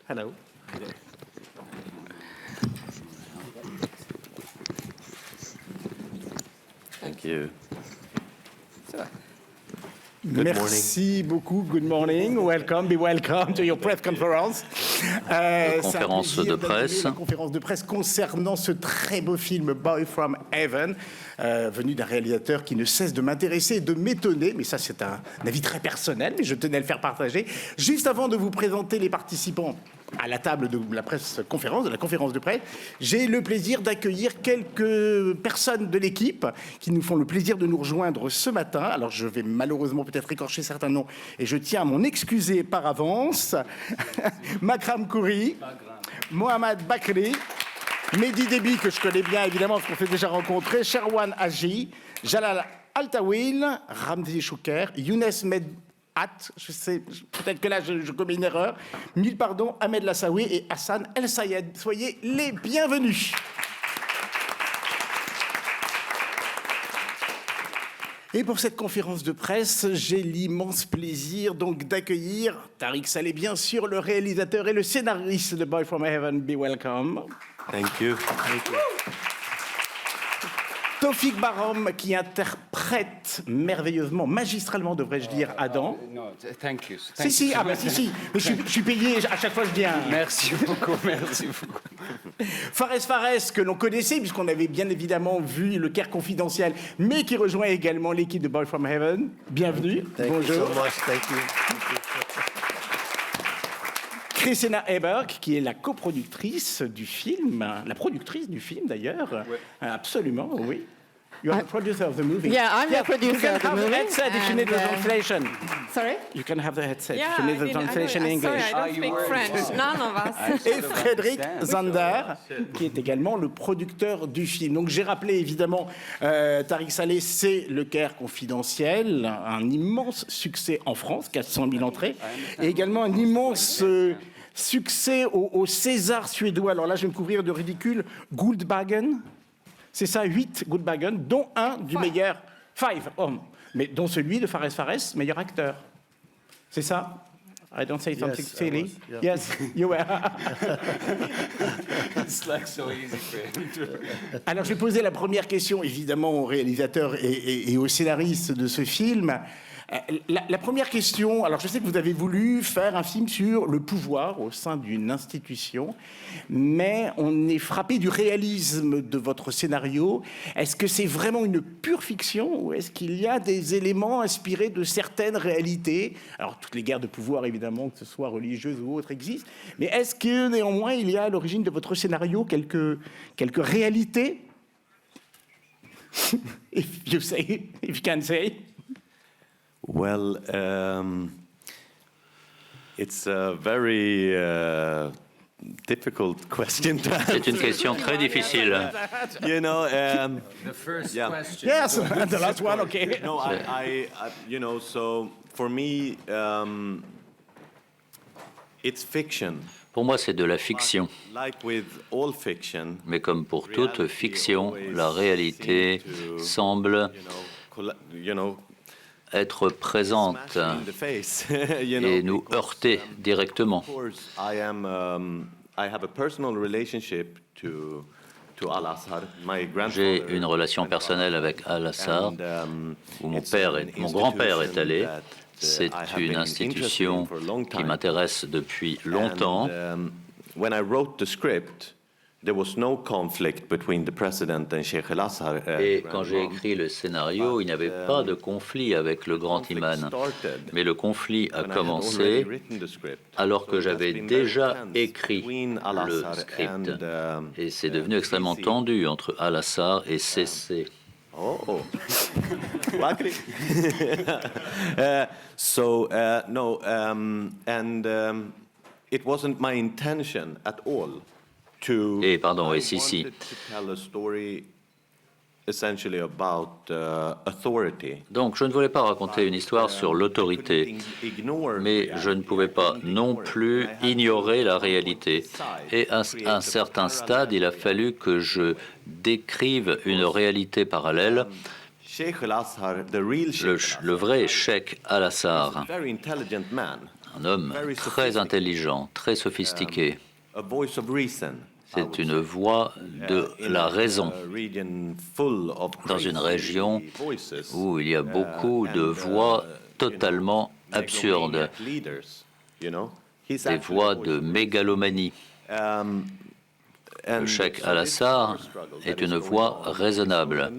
Hello. Thank you. Merci beaucoup. Good morning. Welcome. Be welcome to your press conference. Conférence de presse. La conférence de presse concernant ce très beau film Boy from Heaven, venu d'un réalisateur qui ne cesse de m'intéresser et de m'étonner. Mais ça, c'est un avis très personnel, mais je tenais à le faire partager. Juste avant de vous présenter les participants à la table de la conférence de presse, j'ai le plaisir d'accueillir quelques personnes de l'équipe qui nous font le plaisir de nous rejoindre ce matin. Alors, je vais malheureusement peut-être écorcher certains noms et je tiens à m'en excuser par avance. Makram Khoury, Mohamed Bakri, Mehdi Déby, que je connais bien évidemment parce qu'on s'est déjà rencontré, Sherwan Haji, Jalal Altawil, Ramzi Chouker, Younes Med. Je sais, peut-être que là je commets une erreur. Mille pardons, Ahmed Lassaoui et Hassan El Sayed. Soyez les bienvenus. Et pour cette conférence de presse, j'ai l'immense plaisir donc d'accueillir Tariq Saleh, bien sûr, le réalisateur et le scénariste de Boy from Heaven. Be welcome. Thank you. Thank you. Tawfik Barom, qui interprète merveilleusement, magistralement, devrais-je dire, Adam. No, thank you. Si, mais je suis payé, à chaque fois je dis un... Merci beaucoup, merci beaucoup. Fares, que l'on connaissait, puisqu'on avait bien évidemment vu Le Caire confidentiel, mais qui rejoint également l'équipe de Boy from Heaven. Bienvenue. Bonjour. You so much. Thank you. Christina Eberg, qui est la coproductrice du film, la productrice du film d'ailleurs. Ouais. Absolument, oui. You are the producer of the movie. Yeah, I'm the producer of the movie. You can have the headset if you need the translation. Sorry? You can have the headset if you need the translation in English. Sorry, I don't speak French. None of us. Et Frédéric Zander, qui est également le producteur du film. Donc j'ai rappelé évidemment, Tariq Saleh, c'est Le Caire confidentiel, un immense succès en France, 400 000 entrées, et également un immense... succès au César suédois. Alors là, je vais me couvrir de ridicule. Guldbaggen, c'est ça, 8 Guldbaggen, dont un du meilleur... 5 hommes, mais dont celui de Fares, meilleur acteur. C'est ça? I don't say something silly. Yes, you were. It's like so easy for him. Alors, je vais poser la première question, évidemment, au réalisateur et au scénariste de ce film. La première question, alors je sais que vous avez voulu faire un film sur le pouvoir au sein d'une institution, mais on est frappé du réalisme de votre scénario. Est-ce que c'est vraiment une pure fiction ou est-ce qu'il y a des éléments inspirés de certaines réalités? Alors toutes les guerres de pouvoir, évidemment, que ce soit religieuses ou autres, existent, mais est-ce que néanmoins il y a à l'origine de votre scénario quelques réalités? If you can say. Well, it's a very difficult question to answer. C'est une question très difficile. You know, The first question. Yes, and the last one, okay. No, I you know, so for me, it's fiction. Pour moi, c'est de la fiction. Like with all fiction, Mais comme pour toute fiction, la réalité semble être présente et nous heurter directement. J'ai une relation personnelle avec Al-Azhar, où mon grand-père est allé. C'est une institution qui m'intéresse depuis longtemps. Et quand j'ai écrit le scénario, il n'y avait pas de conflit avec le grand imam. Mais le conflit a commencé alors que j'avais déjà écrit le script. Et c'est devenu extrêmement tendu entre Al-Azhar et CC. Oh, it wasn't my intention at all. Et pardon, et si. essentially about authority. Donc, je ne voulais pas raconter une histoire sur l'autorité, mais je ne pouvais pas non plus ignorer la réalité. Et à un certain stade, il a fallu que je décrive une réalité parallèle. Le vrai Cheikh Al-Assar, un homme très intelligent, très sophistiqué. C'est une voix de la raison dans une région où il y a beaucoup de voix totalement absurdes, des voix de mégalomanie. Le Cheikh Al-Assar est une voix raisonnable.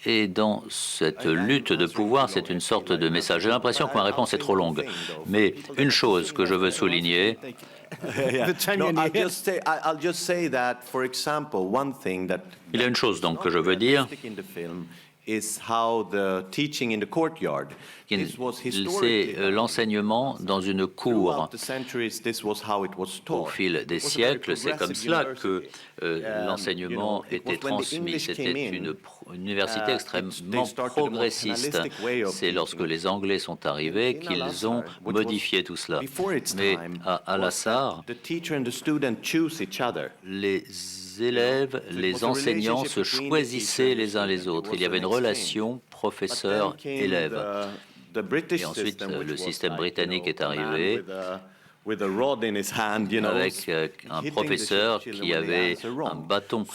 Et dans cette lutte de pouvoir, c'est une sorte de message. J'ai l'impression que ma réponse est trop longue. Mais une chose que je veux souligner, il y a une chose donc que je veux dire, c'est l'enseignement dans une cour. Au fil des siècles, c'est comme cela que l'enseignement était transmis. C'était une université extrêmement progressiste. C'est lorsque les Anglais sont arrivés qu'ils ont modifié tout cela. Mais à Al-Assar, les élèves, les enseignants se choisissaient les uns les autres. Il y avait une relation professeur-élève. Et ensuite, le système britannique est arrivé avec un professeur qui avait un bâton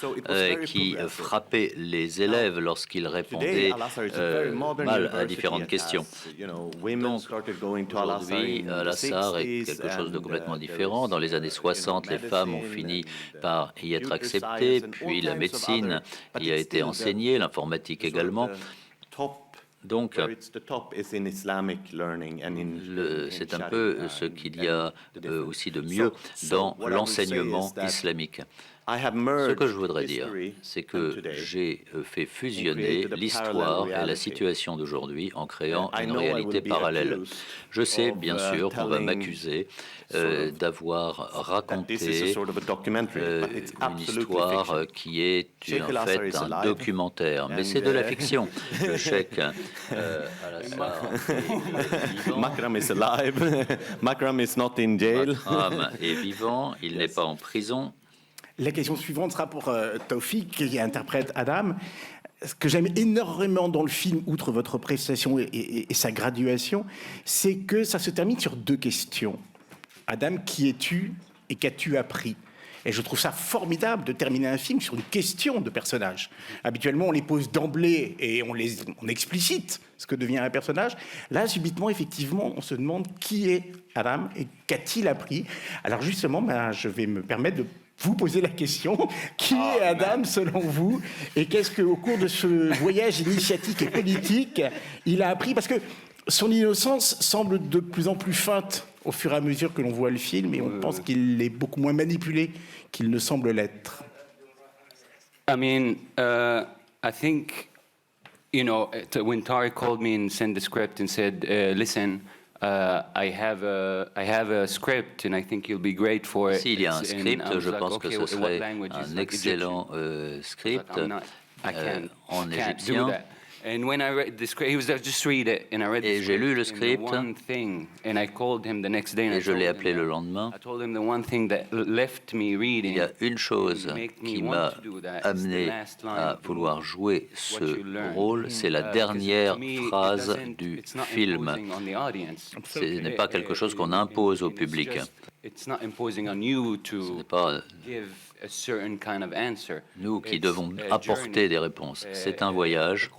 qui frappait les élèves lorsqu'ils répondaient mal à différentes questions. Donc, aujourd'hui, Al-Assar est quelque chose de complètement différent. Dans les années 60, les femmes ont fini par y être acceptées, puis la médecine y a été enseignée, l'informatique également. Donc, c'est un peu ce qu'il y a aussi de mieux dans l'enseignement islamique. Ce que je voudrais dire, c'est que j'ai fait fusionner l'histoire et la situation d'aujourd'hui en créant une réalité parallèle. Je sais, bien sûr, qu'on va m'accuser d'avoir raconté une histoire qui est en fait un documentaire, mais c'est de la fiction. Le Cheikh Al-Assar Makram is alive. Makram is not in jail. Makram est vivant, il n'est pas en prison. La question suivante sera pour Taoufik, qui interprète Adam. Ce que j'aime énormément dans le film, outre votre prestation et sa graduation, c'est que ça se termine sur deux questions. Adam, qui es-tu et qu'as-tu appris ? Et je trouve ça formidable de terminer un film sur une question de personnage. Habituellement, on les pose d'emblée et on explicite ce que devient un personnage. Là, subitement, effectivement, on se demande qui est Adam et qu'a-t-il appris ? Alors justement, je vais me permettre de vous poser la question, qui est Adam selon vous, et qu'est-ce qu'au cours de ce voyage initiatique et politique, il a appris, parce que son innocence semble de plus en plus feinte au fur et à mesure que l'on voit le film, et on pense qu'il est beaucoup moins manipulé qu'il ne semble l'être. I mean, I think, when Tariq called me and sent the script and said, listen, I have a script and I think you'll be great for it. S'il y a un script, je pense que ce serait un excellent script en égyptien. And when I read the script, he was just read it, and I read the script. Et j'ai lu le script. One thing, and I called him the next day. Et je l'ai appelé le lendemain. I told him the one thing that left me reading. Il y a une chose qui m'a amené à vouloir jouer ce rôle, c'est la dernière phrase du film. Ce n'est pas quelque chose qu'on impose au public. Ce n'est pas nous qui devons apporter des réponses. C'est un voyage,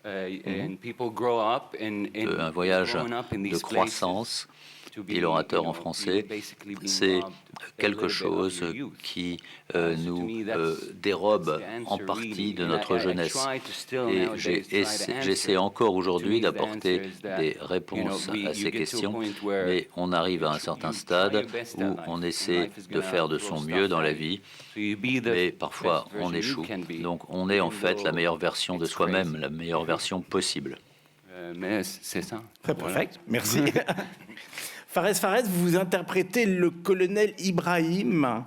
un voyage de croissance. Et l'orateur en français, c'est quelque chose qui nous dérobe en partie de notre jeunesse. Et j'essaie encore aujourd'hui d'apporter des réponses à ces questions, mais on arrive à un certain stade où on essaie de faire de son mieux dans la vie, mais parfois on échoue. Donc on est en fait la meilleure version de soi-même, la meilleure version possible. Mais c'est ça. Très perfect, merci. Fares, vous interprétez le colonel Ibrahim.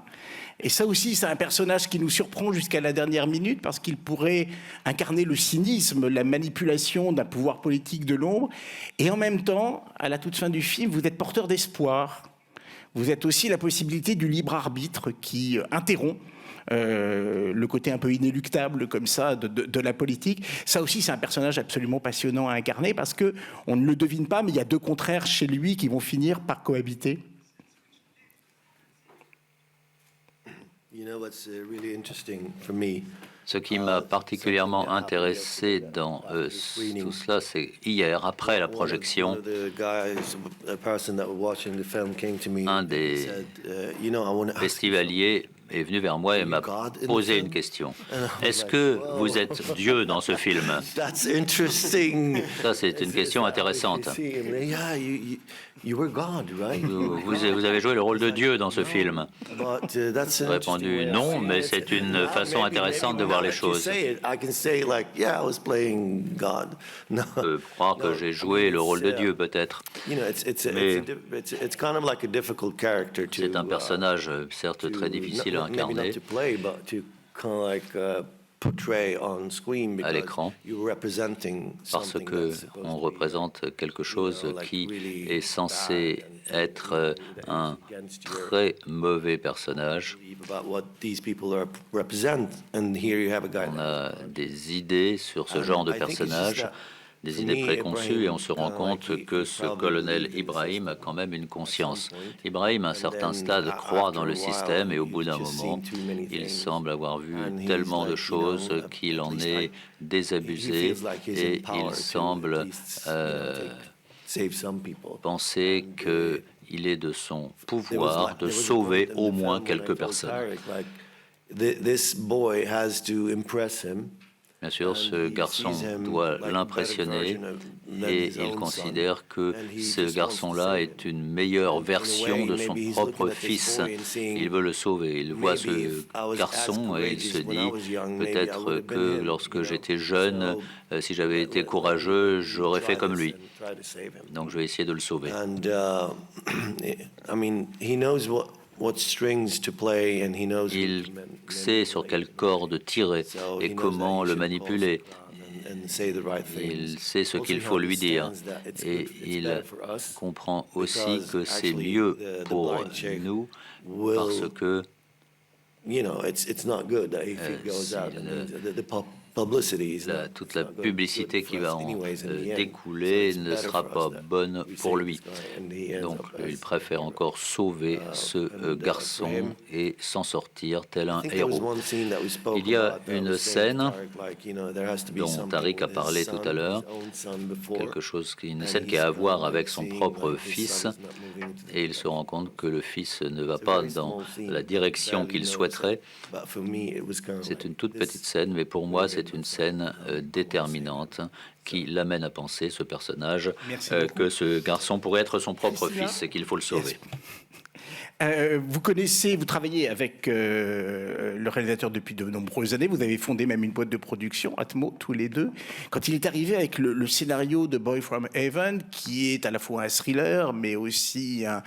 Et ça aussi, c'est un personnage qui nous surprend jusqu'à la dernière minute parce qu'il pourrait incarner le cynisme, la manipulation d'un pouvoir politique de l'ombre. Et en même temps, à la toute fin du film, vous êtes porteur d'espoir. Vous êtes aussi la possibilité du libre arbitre qui interrompt le côté un peu inéluctable comme ça de la politique. Ça aussi, c'est un personnage absolument passionnant à incarner parce qu'on ne le devine pas, mais il y a deux contraires chez lui qui vont finir par cohabiter. You know what's really interesting for me? Ce qui m'a particulièrement intéressé dans tout cela, c'est hier, après la projection, un des festivaliers est venu vers moi et m'a posé une question. Est-ce que vous êtes Dieu dans ce film? That's interesting. Ça, c'est une question intéressante. Yeah, you were God, right? Vous avez joué le rôle de Dieu dans ce film. But that's J'ai répondu non, mais c'est une façon intéressante de voir les choses. I can say like, yeah, I was playing God. No. Je peux croire que j'ai joué le rôle de Dieu, peut-être. You know, it's kind of like a difficult character to. C'est un personnage, certes, très difficile à incarner Maybe not to play, but to kind of like portray on screen à because l'écran, you're representing parce something que that's supposed on to be, représente quelque chose like qui really est censé être un très mauvais personnage. about what these people represent, and here you have a guy. On a des idées sur ce genre de personnage, des idées préconçues, et on se rend compte que ce colonel Ibrahim a quand même une conscience. Ibrahim, à un certain stade, croit dans le système, et au bout d'un moment, il semble avoir vu tellement de choses qu'il en est désabusé, et il semble Save some people. penser qu'il est de son pouvoir de sauver au moins quelques personnes. This boy has to impress him. Bien sûr, ce garçon doit l'impressionner et il considère que ce garçon-là est une meilleure version de son propre fils. Il veut le sauver. Il voit ce garçon et il se dit peut-être que lorsque j'étais jeune, si j'avais été courageux, j'aurais fait comme lui. Donc je vais essayer de le sauver. And I mean, he knows what strings to play, and he knows. Il sait sur quelle corde tirer et comment le manipuler. Il sait ce qu'il faut lui dire et il comprend aussi que c'est mieux pour nous parce que toute la publicité qui va en découler ne sera pas bonne pour lui. Donc il préfère encore sauver ce garçon et s'en sortir tel un héros. Il y a une scène dont Tariq a parlé tout à l'heure, une scène qui a à voir avec son propre fils, et il se rend compte que le fils ne va pas dans la direction qu'il souhaiterait. C'est une toute petite scène, mais pour moi, c'est une scène déterminante qui l'amène à penser, ce personnage, que ce garçon pourrait être son propre fils et qu'il faut le sauver. Vous travaillez avec le réalisateur depuis de nombreuses années. Vous avez fondé même une boîte de production, Atmo, tous les deux. Quand il est arrivé avec le scénario de Boy from Heaven, qui est à la fois un thriller, mais aussi un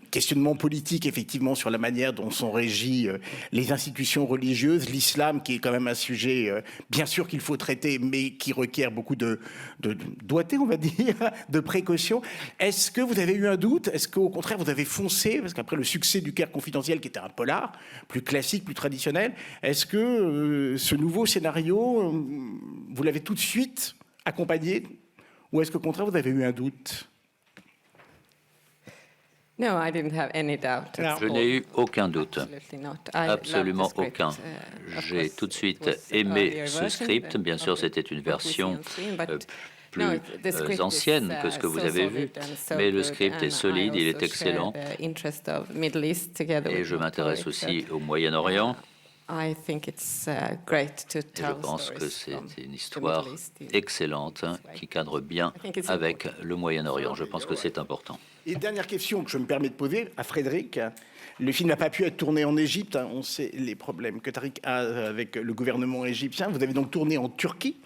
questionnement politique, effectivement, sur la manière dont sont régies les institutions religieuses, l'islam, qui est quand même un sujet, bien sûr, qu'il faut traiter, mais qui requiert beaucoup de doigté, on va dire, de précaution. Est-ce que vous avez eu un doute? Est-ce qu'au contraire, vous avez foncé, parce qu'après le succès du Caire confidentiel, qui était un polar, plus classique, plus traditionnel, est-ce que ce nouveau scénario, vous l'avez tout de suite accompagné, ou est-ce qu'au contraire, vous avez eu un doute? No, I didn't have any doubt. Je n'ai eu aucun doute, Absolutely not. I absolument loved the script. aucun. Of J'ai course, tout de suite it was aimé earlier ce version script. Bien sûr, of the- c'était une of version Within Screen, but plus no, the script is, ancienne que ce que vous so avez solid vu, and so mais le good, script est and I solide, il est also excellent. share the interest of Middle East together Et with je m'intéresse Tariq, so aussi au Moyen-Orient. I think it's great to Et tell je pense que stories c'est from une the histoire Middle East in excellente this way. qui cadre bien I think it's avec important. le Moyen-Orient. Je pense que c'est important. Et dernière question que je me permets de poser à Frédéric. Le film n'a pas pu être tourné en Égypte. On sait les problèmes que Tariq a avec le gouvernement égyptien. Vous avez donc tourné en Turquie.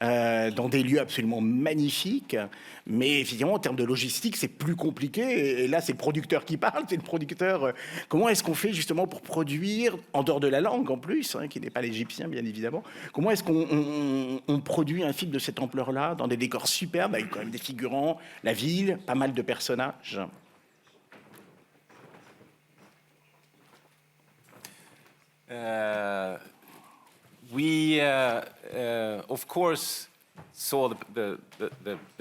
dans des lieux absolument magnifiques. Mais évidemment, en termes de logistique, c'est plus compliqué. Et là, c'est le producteur qui parle. C'est le producteur. Comment est-ce qu'on fait justement pour produire, en dehors de la langue en plus, qui n'est pas l'égyptien, bien évidemment. Comment est-ce qu'on produit un film de cette ampleur-là, dans des décors superbes, avec quand même des figurants, la ville, pas mal de personnages? We, of course, saw the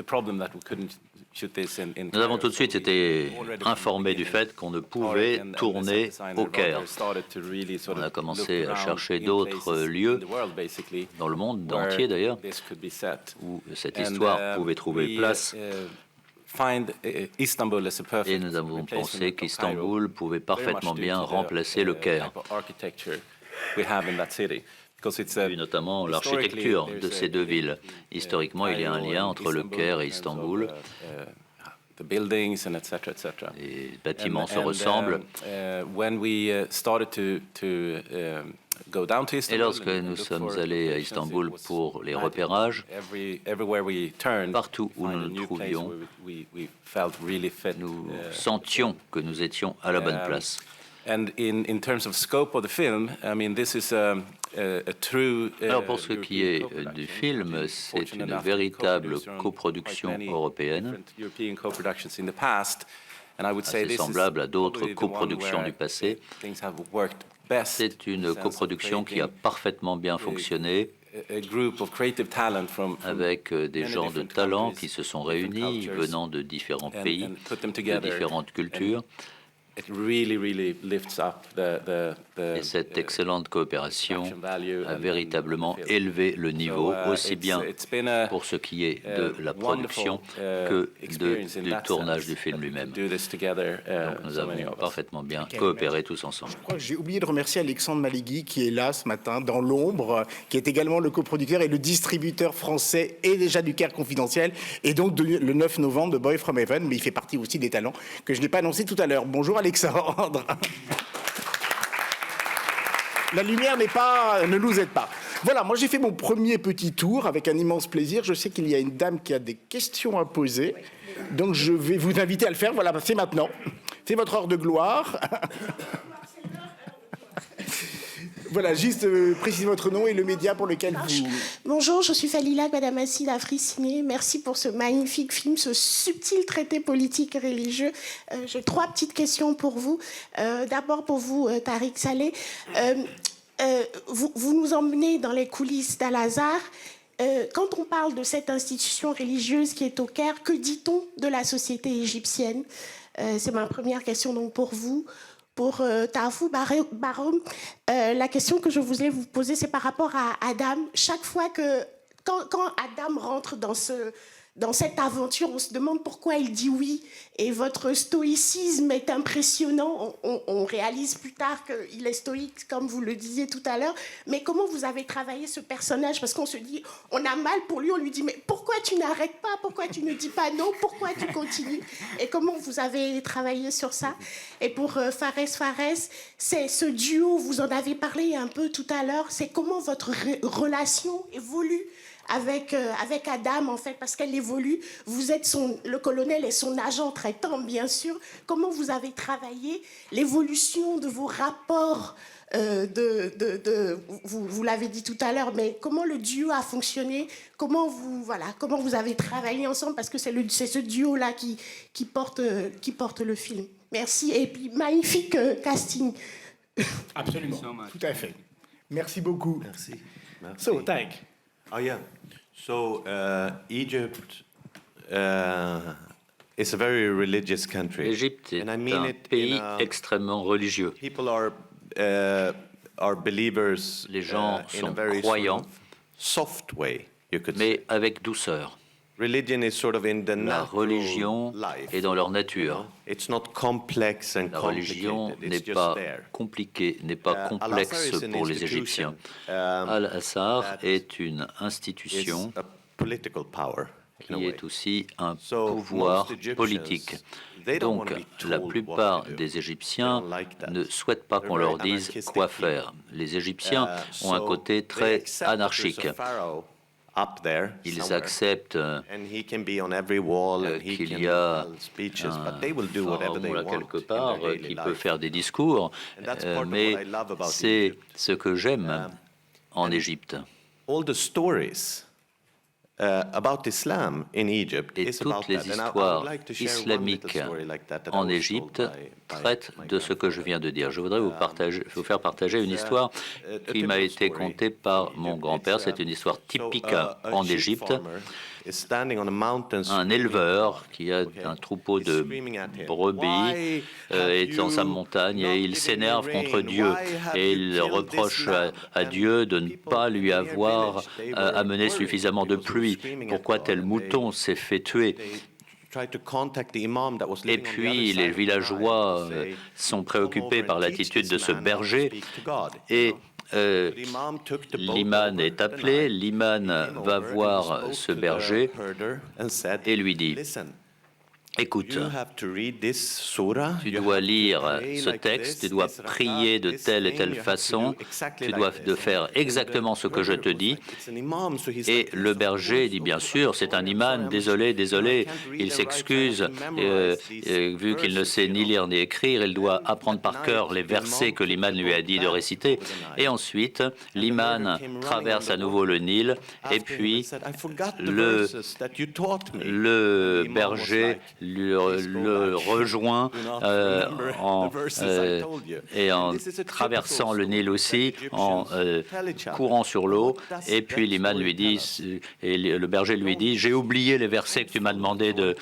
problem that we couldn't shoot this in Nous avons tout de suite été informés du fait qu'on ne pouvait tourner au Caire. On a commencé à chercher d'autres lieux, dans le monde entier d'ailleurs, où cette histoire pouvait trouver place. Et nous avons pensé qu'Istanbul pouvait parfaitement bien remplacer le Caire. Et notamment l'architecture de ces deux villes. Historiquement, il y a un lien entre le Caire et Istanbul. Les bâtiments se ressemblent. Et lorsque nous sommes allés à Istanbul pour les repérages, partout où nous nous trouvions, nous sentions que nous étions à la bonne place. Alors pour ce qui est du film, c'est une véritable coproduction européenne, assez semblable à d'autres coproductions du passé. C'est une coproduction qui a parfaitement bien fonctionné, avec des gens de talent qui se sont réunis, venant de différents pays, de différentes cultures. Et cette excellente coopération a véritablement élevé le niveau, aussi bien pour ce qui est de la production que du tournage du film lui-même. Donc nous avons parfaitement bien coopéré tous ensemble. Je crois que j'ai oublié de remercier Alexandre Malegui qui est là ce matin dans l'ombre, qui est également le coproducteur et le distributeur français et déjà du Caire Confidentiel et donc le 9 novembre de Boy from Heaven, mais il fait partie aussi des talents que je n'ai pas annoncé tout à l'heure. Bonjour Alexandre. La lumière ne nous aide pas. Voilà, moi j'ai fait mon premier petit tour avec un immense plaisir. Je sais qu'il y a une dame qui a des questions à poser, donc je vais vous inviter à le faire. Voilà, c'est maintenant. C'est votre heure de gloire. Voilà, juste précisez votre nom et le média pour lequel vous... Bonjour, je suis Falila Gbadamassi, la Frisiné. Merci pour ce magnifique film, ce subtil traité politique et religieux. J'ai 3 petites questions pour vous. D'abord pour vous, Tariq Saleh. Vous nous emmenez dans les coulisses d'Al-Azhar. Quand on parle de cette institution religieuse qui est au Caire, que dit-on de la société égyptienne? C'est ma première question donc pour vous. Pour Tafou Barom, la question que je voulais vous poser, c'est par rapport à Adam. Chaque fois que, quand Adam rentre dans cette aventure, on se demande pourquoi il dit oui. Et votre stoïcisme est impressionnant. On réalise plus tard qu'il est stoïque, comme vous le disiez tout à l'heure. Mais comment vous avez travaillé ce personnage? Parce qu'on se dit, on a mal pour lui, on lui dit, mais pourquoi tu n'arrêtes pas? Pourquoi tu ne dis pas non? Pourquoi tu continues? Et comment vous avez travaillé sur ça? Et pour Fares, c'est ce duo, vous en avez parlé un peu tout à l'heure, c'est comment votre relation évolue avec Adam, en fait, parce qu'elle évolue. Vous êtes le colonel et son agent traitant, bien sûr. Comment vous avez travaillé l'évolution de vos rapports vous l'avez dit tout à l'heure, mais comment le duo a fonctionné? Comment vous avez travaillé ensemble? Parce que c'est ce duo-là qui porte le film. Merci. Et puis, magnifique casting. Absolument. Tout à fait. Merci beaucoup. Merci. So, Tariq. Oh yeah. So Egypt is a very religious country. L'Égypte est And I mean un it pays in a- extrêmement religieux. People are believers. Les gens in a sont very croyants, soft way, you could say. mais avec douceur. Religion is sort of in the La natural religion life. est dans leur nature. It's not complex and La religion complicated. n'est It's just pas there. compliquée, n'est pas Al-Azhar complexe is an pour les institution, Égyptiens. Al-Azhar that est une It's institution a political power. in a qui way. est aussi un So, pouvoir most Egyptians, politique. they don't Donc, wanna be told la what plupart to do. des Égyptiens They don't like that. ne souhaitent pas They're qu'on very leur dise anarchistic quoi people. faire. Les Égyptiens ont un So côté they très accept that there's anarchique. a pharaoh up there Ils somewhere. acceptent And he can be on every wall and he qu'il can y a tell speeches, but they will do un whatever they pharaon là want quelque in part their daily qui peut life. faire des discours, And that's part of mais what I love about c'est Egypt. ce que j'aime en Égypte. All the stories about Islam in Egypt Et is about toutes les that. And I would histoires like to share one islamiques little story like that that I en was Égypte told by traitent my de ce que je viens de dire. Je voudrais vous faire partager une histoire a qui m'a typical été story contée par in mon Egypt. grand-père. It's, C'est une histoire so, typique a en sheep Égypte. farmer is standing on a mountain Un screaming éleveur at qui a God, okay? un troupeau He's de screaming at him. brebis Why have est dans sa you montagne not et il given me s'énerve contre rain? Dieu Why have et you il killed reproche this land? à And Dieu de ne people pas in lui the near avoir village, they were amené worried suffisamment de because he was pluie. screaming at Pourquoi God, tel and mouton s'est fait tuer? they tried to contact the imam that was Et living on the puis other les side of the villageois Nile to say, sont "Come préoccupés over par and teach l'attitude this de ce man how to berger speak to God," you et know? euh, L'imam took the boat l'imam over est the appelé, Nile. l'imam He came va over and he voir spoke ce to the berger herder and said, et lui dit, "Listen, écoute, you have to read this surah, tu you dois have to lire pray ce like texte, this, tu dois this prier rakat, de this telle et thing, telle you have to façon, do exactly tu like dois this." de faire And exactement the ce que je herder te was dis. like, "It's an imam," so he's Et like, le "Yes, of berger course, dit, bien of sûr, course, c'est un sorry, I'm imam, sorry, désolé, I désolé. can't read Il and write, so I s'excuse, have to memorize these vu qu'il ne verses, sait you ni know. lire ni écrire, il doit apprendre par cœur les versets que l'imam lui a dit de réciter. Et ensuite, l'imam traverse à nouveau le Nil, et puis le berger le rejoint et en traversant le Nil aussi, en courant sur l'eau. Et puis l'imam lui dit, et le berger lui dit, j'ai oublié les versets que tu m'as demandé de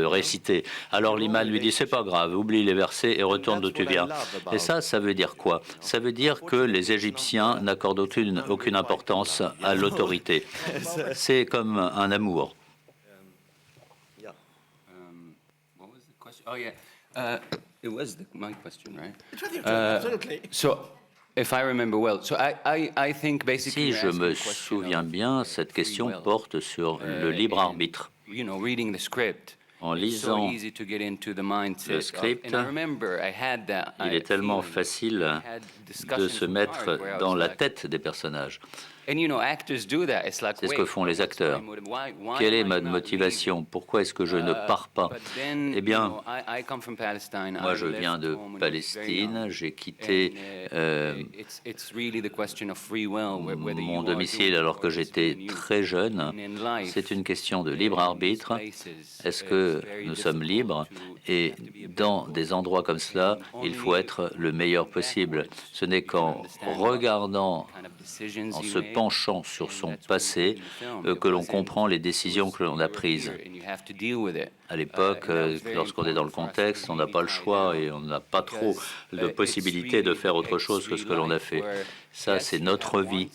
réciter. Alors l'imam lui dit, c'est pas grave, oublie les versets et retourne d'où tu viens. Et ça veut dire quoi? Ça veut dire que les Égyptiens n'accordent aucune importance à l'autorité. C'est comme un amour. What was the question? Oh, yeah. It was my question, right? Absolutely. So, if I remember well, so I think basically. Si je me souviens bien, cette question porte sur le libre arbitre. You know, reading the script. En It's so lisant easy to get into the mindset le script, and I remember I had that, il est tellement facile de se mettre dans la tête des personnages. And you know, actors do that. It's like, C'est ce que font les acteurs. Quelle est ma motivation? Pourquoi est-ce que je ne pars pas? Eh bien, moi je viens de Palestine, j'ai quitté mon domicile alors que j'étais très jeune. C'est une question de libre arbitre. Est-ce que nous sommes libres? Et dans des endroits comme cela, il faut être le meilleur possible. Ce n'est qu'en regardant, en se penchant sur son passé, que l'on comprend les décisions que l'on a prises. À l'époque, lorsqu'on est dans le contexte, on n'a pas le choix et on n'a pas trop de possibilités de faire autre chose que ce que l'on a fait. Ça, c'est notre vie.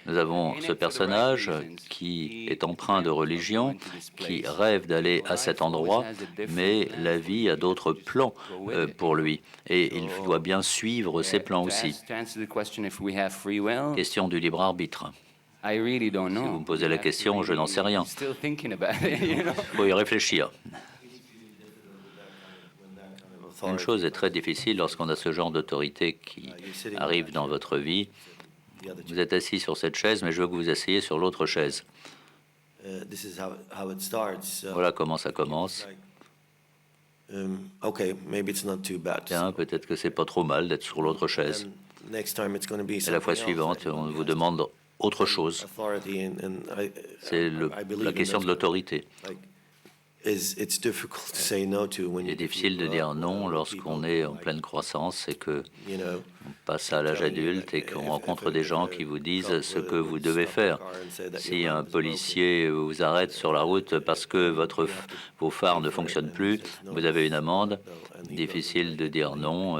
Nous avons ce personnage qui est empreint de religion, qui rêve d'aller à cet endroit, mais la vie a d'autres plans pour lui. Et il doit bien suivre ses plans aussi. Question du libre arbitre. Si vous me posez la question, je n'en sais rien. Il faut y réfléchir. Une chose est très difficile lorsqu'on a ce genre d'autorité qui arrive dans votre vie. Vous êtes assis sur cette chaise, mais je veux que vous asseyez sur l'autre chaise. Voilà comment ça commence. Tiens, peut-être que c'est pas trop mal d'être sur l'autre chaise. Et la fois suivante, on vous demande autre chose. C'est la question de l'autorité. Il est difficile de dire non lorsqu'on est en pleine croissance et que on passe à l'âge adulte et qu'on rencontre des gens qui vous disent ce que vous devez faire. Si un policier vous arrête sur la route parce que vos phares ne fonctionnent plus, vous avez une amende. Difficile de dire non.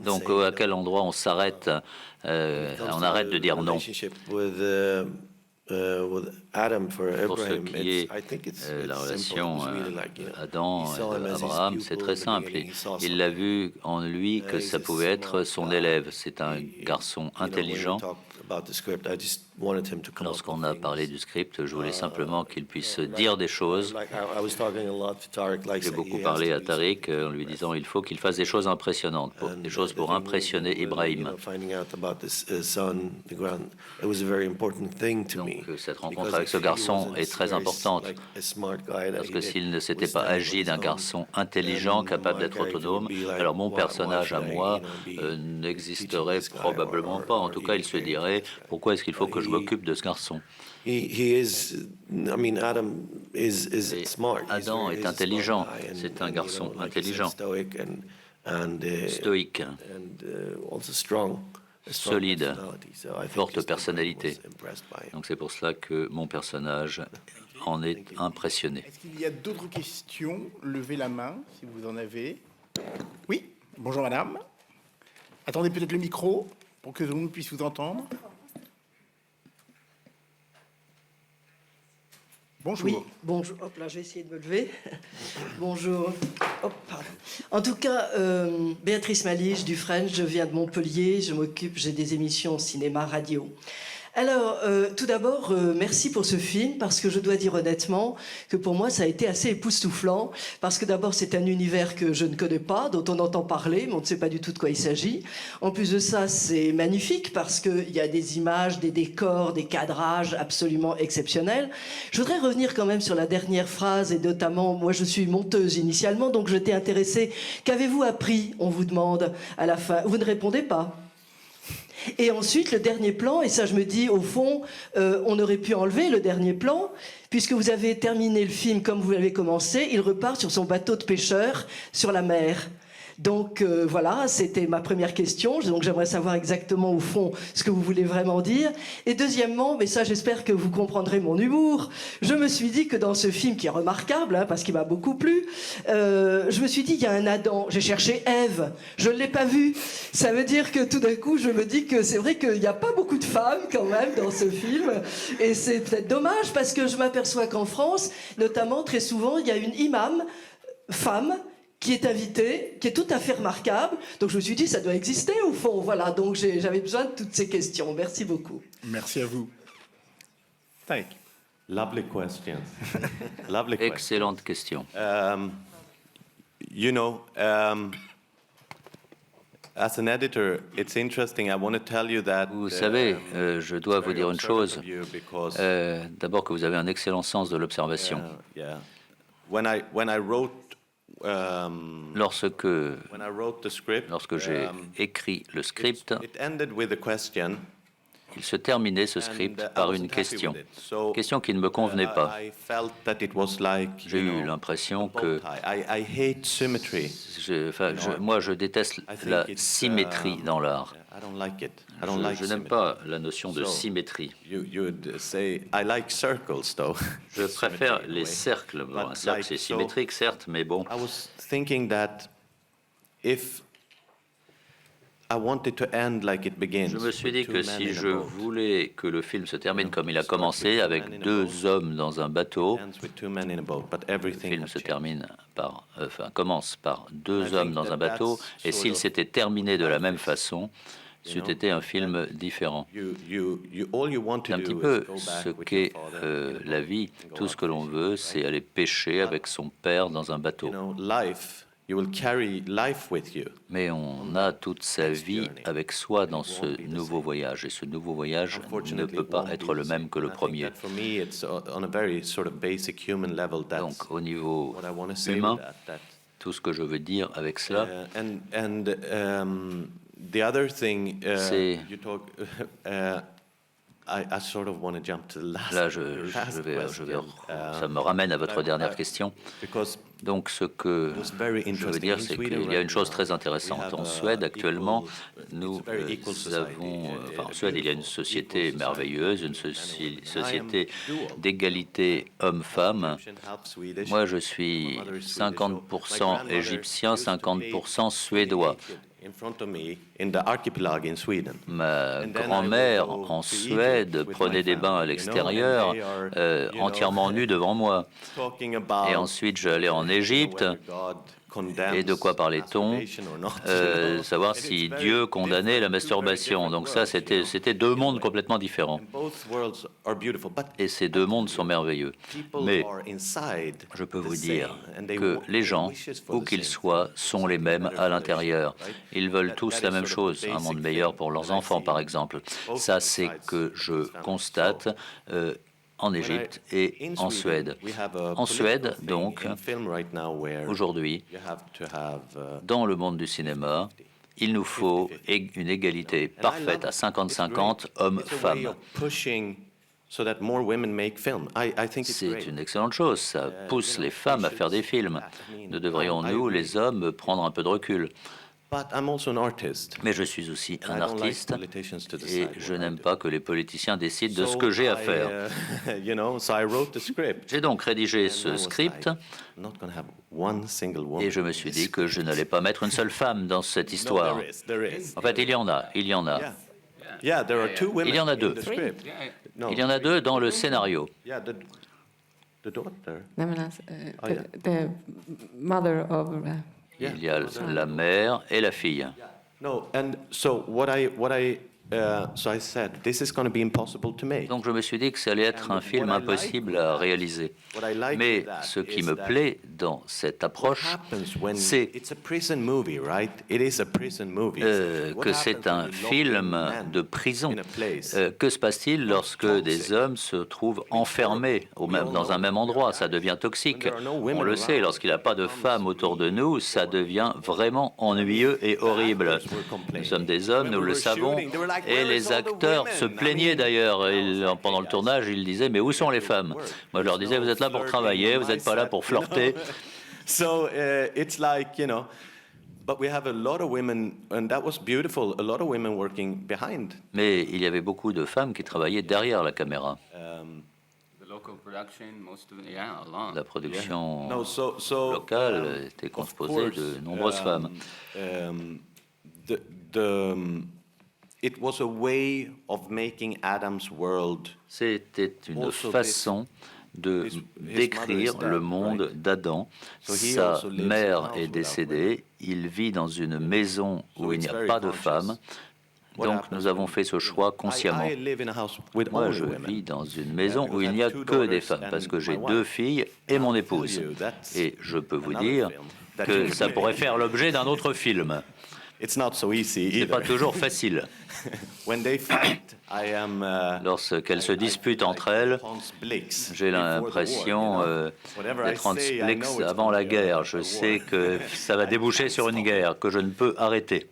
Donc à quel endroit on s'arrête, on arrête de dire non? Pour ce qui est la relation Adam et Abraham, c'est très simple. Il l'a vu en lui que ça pouvait être son élève. C'est un garçon intelligent. wanted him to come up Lorsqu'on with a things. parlé du script, je voulais simplement qu'il puisse dire des choses. Like I was talking a lot to Tariq, like J'ai he beaucoup has parlé to à be Tariq en lui disant il faut qu'il fasse des choses impressionnantes, des choses pour impressionner Ibrahim. Finding out about this son, the grand, it was a very important thing to me. Donc cette rencontre Because avec ce if he garçon wasn't est très very, importante. like, a smart guy that Parce he que did, s'il ne s'était was pas standing agi on d'un his garçon own, intelligent, then capable my d'être character autonome, would be like, alors mon why personnage should à I, moi be n'existerait teaching this guy probablement or- pas. En or tout cas, il even se paying dirait attention to that? pourquoi est-ce qu'il faut que je He- m'occupe de ce garçon? He is, I mean, Adam is Et smart. He's Adam very- est he's a smart intelligent. guy and- C'est un and, garçon like you said, intelligent. stoic and, Stoïque, also strong. A strong solide, personality. So I think forte just Ibrahim personnalité. was impressed by him. Donc c'est pour cela que mon personnage en est impressionné. Est-ce qu'il y a d'autres questions? Levez la main si vous en avez. Oui, bonjour madame. Attendez peut-être le micro pour que tout le monde puisse vous entendre. Bonjour. Oui, bonjour. Hop là, je vais essayer de me lever. Bonjour. Hop, pardon. En tout cas, Béatrice Malige du French, je viens de Montpellier, j'ai des émissions cinéma, radio. Alors, tout d'abord, merci pour ce film, parce que je dois dire honnêtement que pour moi, ça a été assez époustouflant, parce que d'abord, c'est un univers que je ne connais pas, dont on entend parler, mais on ne sait pas du tout de quoi il s'agit. En plus de ça, c'est magnifique, parce qu'il y a des images, des décors, des cadrages absolument exceptionnels. Je voudrais revenir quand même sur la dernière phrase, et notamment, moi, je suis monteuse initialement, donc j'étais intéressée. Qu'avez-vous appris, on vous demande à la fin? Vous ne répondez pas. Et ensuite, le dernier plan, et ça je me dis, au fond, on aurait pu enlever le dernier plan, puisque vous avez terminé le film comme vous l'avez commencé, il repart sur son bateau de pêcheur sur la mer. Donc voilà, c'était ma première question. Donc j'aimerais savoir exactement au fond ce que vous voulez vraiment dire. Et deuxièmement, mais ça j'espère que vous comprendrez mon humour, je me suis dit que dans ce film qui est remarquable, hein, parce qu'il m'a beaucoup plu, je me suis dit il y a un Adam. J'ai cherché Ève, je ne l'ai pas vu. Ça veut dire que tout d'un coup je me dis que c'est vrai qu'il n'y a pas beaucoup de femmes quand même dans ce film. Et c'est peut-être dommage parce que je m'aperçois qu'en France, notamment très souvent, il y a une imam femme qui est invitée, qui est tout à fait remarquable. Donc je me suis dit, ça doit exister au fond. Voilà, donc j'avais besoin de toutes ces questions. Merci beaucoup. Merci à vous. Tariq. Lovely question. Lovely question. Excellente question. You know, as an editor, it's interesting. I want to tell you that. Vous savez, je dois vous dire une chose. Because D'abord que vous avez un excellent sens de l'observation. yeah, when I wrote Lorsque the script, j'ai écrit le script, it ended with a question. il se terminait ce script par une question. Question qui ne me convenait pas. I felt that it was like, J'ai eu l'impression que I hate symmetry. moi je déteste la symétrie dans l'art. I don't like it. I don't like Je n'aime symmetry. pas la notion de symétrie. You'd say I like circles though. Je préfère Symmetry in a les way. cercles. Bon, un But cercle like, c'est so- symétrique certes, mais bon. I was thinking that if I wanted to end like it begins, Je me suis dit with two que men si in a je boat, voulais que le film se termine comme il a commencé, avec deux hommes dans un bateau, ends with two men in a boat, but le everything film has se changed. termine par, commence par deux I hommes think dans that un bateau, that's et sort s'il of s'était terminé de la même life is, façon, c'eût été un film différent. All you want C'est to un petit do is peu go back ce with qu'est your father in a la boat vie. and go Tout ce out que l'on fishing, veut, right? c'est aller pêcher avec son père dans un bateau. You know, life, you will carry life with you. Mais on a toute sa vie avec soi dans ce nouveau voyage. Et ce nouveau voyage ne Unfortunately, peut it pas won't être be le the même same. que le And I think premier. that for me, it's on a very sort of basic human level. That's Donc, au niveau what I want to say humain, with that. tout ce que je veux dire avec cela, The other thing C'est- you talk. I sort of want to jump to the last. là, ça me ramène à votre dernière question. Because Donc, ce que was very je veux interesting. dire, In c'est Sweden qu'il y a une right chose now, très intéressante. we have En a Suède, actuellement, it's nous a very equal society, avons... a en Suède, il y a une beautiful société equal merveilleuse, une society. société I am dual. d'égalité homme-femme. Egyptian, half Swedish. Moi, je suis My mother is Swedish, 50% so my grandmother égyptien, used to be 50% suédois. In front of me in the archipelago in Sweden. Ma And then I grand-mère would go en to Suède Egypt with prenait my des bains à family, l'extérieur, and they are, entièrement nus devant moi. talking about Et ensuite, j'allais en Égypte. whether God Et de quoi parlait-on? Savoir si Dieu condamnait la masturbation. Donc ça, c'était deux mondes complètement différents. Et ces deux mondes sont merveilleux. Mais je peux vous dire que les gens, où qu'ils soient, sont les mêmes à l'intérieur. Ils veulent tous la même chose, un monde meilleur pour leurs enfants, par exemple. Ça, c'est que je constate en Égypte et en Suède. En Suède, donc, aujourd'hui, dans le monde du cinéma, il nous faut une égalité parfaite à 50-50 hommes-femmes. C'est une excellente chose, ça pousse les femmes à faire des films. Ne devrions-nous, les hommes, prendre un peu de recul? Mais je suis aussi un artiste et je n'aime pas que les politiciens décident de ce que j'ai à faire. J'ai donc rédigé ce script et je me suis dit que je n'allais pas mettre une seule femme dans cette histoire. En fait, il y en a. Il y en a deux. Il y en a deux dans le scénario. The mother of... Il y a la mère et la fille. Donc je me suis dit que ça allait être un film impossible à réaliser. Mais ce qui me plaît dans cette approche, c'est que c'est un film de prison. Que se passe-t-il lorsque des hommes se trouvent enfermés dans un même endroit? Ça devient toxique. On le sait, lorsqu'il n'y a pas de femmes autour de nous, ça devient vraiment ennuyeux et horrible. Nous sommes des hommes, nous le savons. Et les acteurs se plaignaient d'ailleurs. Pendant le tournage, ils disaient « Mais où sont les femmes ?» Moi, je leur disais « Vous êtes là pour travailler, vous n'êtes pas là pour flirter. » Mais il y avait beaucoup de femmes qui travaillaient derrière la caméra. La production locale était composée de nombreuses femmes. C'était une façon de décrire le monde d'Adam. Sa mère est décédée, il vit dans une maison où il n'y a pas de femmes. Donc nous avons fait ce choix consciemment. Moi, je vis dans une maison où il n'y a que des femmes, parce que j'ai deux filles et mon épouse. Et je peux vous dire que ça pourrait faire l'objet d'un autre film. C'est pas toujours facile. Lorsqu'elles se disputent entre elles, j'ai l'impression d'être en Splix avant la guerre. Je sais que ça va déboucher sur une guerre que je ne peux arrêter.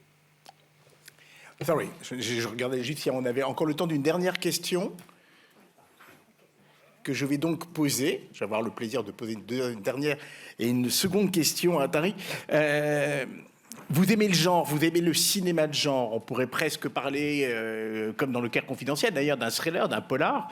Sorry, je regardais juste si on avait encore le temps d'une dernière question que je vais donc poser. Je vais avoir le plaisir de poser une dernière et une seconde question à Tariq. Vous aimez le genre, vous aimez le cinéma de genre. On pourrait presque parler, comme dans Le Caire confidentiel d'ailleurs, d'un thriller, d'un polar.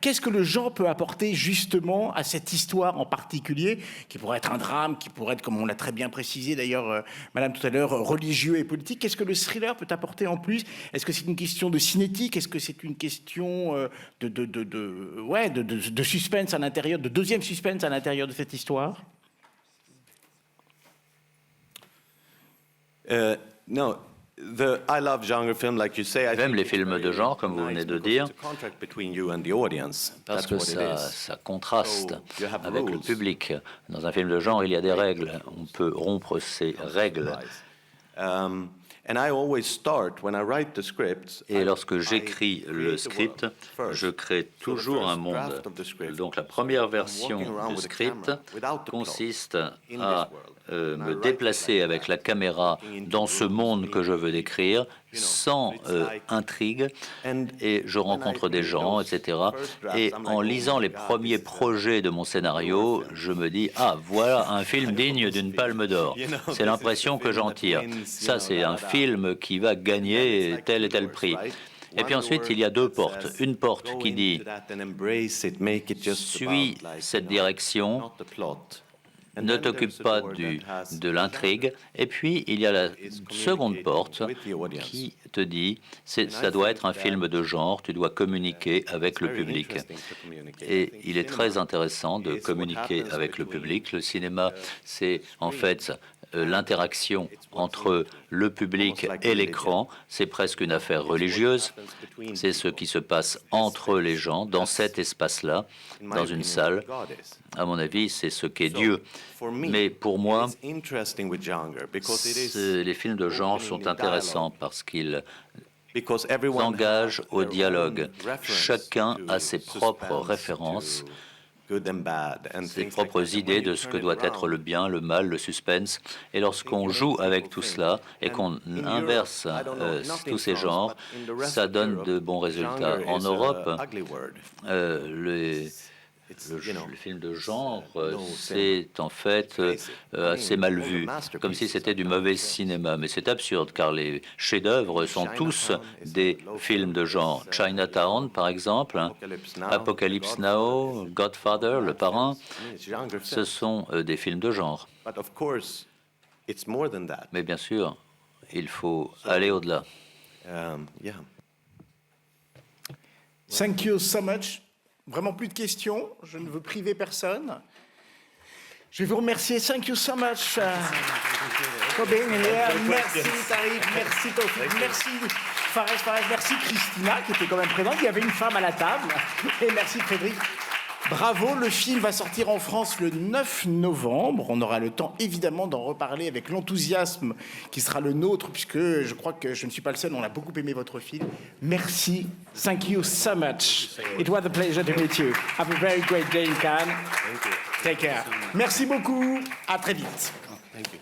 Qu'est-ce que le genre peut apporter justement à cette histoire en particulier, qui pourrait être un drame, qui pourrait être, comme on l'a très bien précisé d'ailleurs, Madame tout à l'heure, religieux et politique. Qu'est-ce que le thriller peut apporter en plus? Est-ce que c'est une question de cinétique? Est-ce que c'est une question de suspense à l'intérieur, de deuxième suspense à l'intérieur de cette histoire? J'aime les films de genre, comme vous venez de dire, parce que ça contraste avec le public. Dans un film de genre, il y a des règles. On peut rompre ces règles. Et lorsque j'écris le script, je crée toujours un monde. Donc la première version du script consiste à me déplacer avec la caméra dans ce monde que je veux décrire, sans intrigue, et je rencontre des gens, etc. Et en lisant les premiers projets de mon scénario, je me dis « Ah, voilà un film digne d'une palme d'or ». C'est l'impression que j'en tire. Ça, c'est un film qui va gagner tel et tel prix. Et puis ensuite, il y a deux portes. Une porte qui dit « Suis cette direction ». ne t'occupe pas de l'intrigue. Et puis, il y a la seconde porte qui te dit, ça doit être un film de genre, tu dois communiquer avec le public. Et il est très intéressant de communiquer avec le public. Le cinéma, c'est en fait l'interaction entre le public et l'écran. C'est presque une affaire religieuse. C'est ce qui se passe entre les gens, dans cet espace-là, dans une salle. À mon avis, c'est ce qu'est Dieu. Mais pour moi, les films de genre sont intéressants parce qu'ils s'engagent au dialogue. Chacun a ses propres références, ses propres idées de ce que doit être le bien, le mal, le suspense. Et lorsqu'on joue avec tout cela et qu'on inverse tous ces genres, ça donne de bons résultats. En Europe, le film de genre, c'est en fait assez mal vu, comme si c'était du mauvais cinéma. Mais c'est absurde, car les chefs-d'œuvre sont tous des films de genre. Chinatown, par exemple, Apocalypse Now, Godfather, Le Parrain, ce sont des films de genre. Mais bien sûr, il faut aller au-delà. Thank you so much. Vraiment plus de questions. Je ne veux priver personne. Je vais vous remercier. Thank you so much for being here. Merci Tariq, merci Tawfiq, merci Fares, merci Christina qui était quand même présente. Il y avait une femme à la table. Et merci Frédéric. Bravo, le film va sortir en France le 9 novembre. On aura le temps évidemment d'en reparler avec l'enthousiasme qui sera le nôtre, puisque je crois que je ne suis pas le seul, on a beaucoup aimé votre film. Merci, thank you so much. It was a pleasure to meet you. Have a very great day in Cannes. Thank you. Take care. Merci beaucoup, à très vite. Thank you.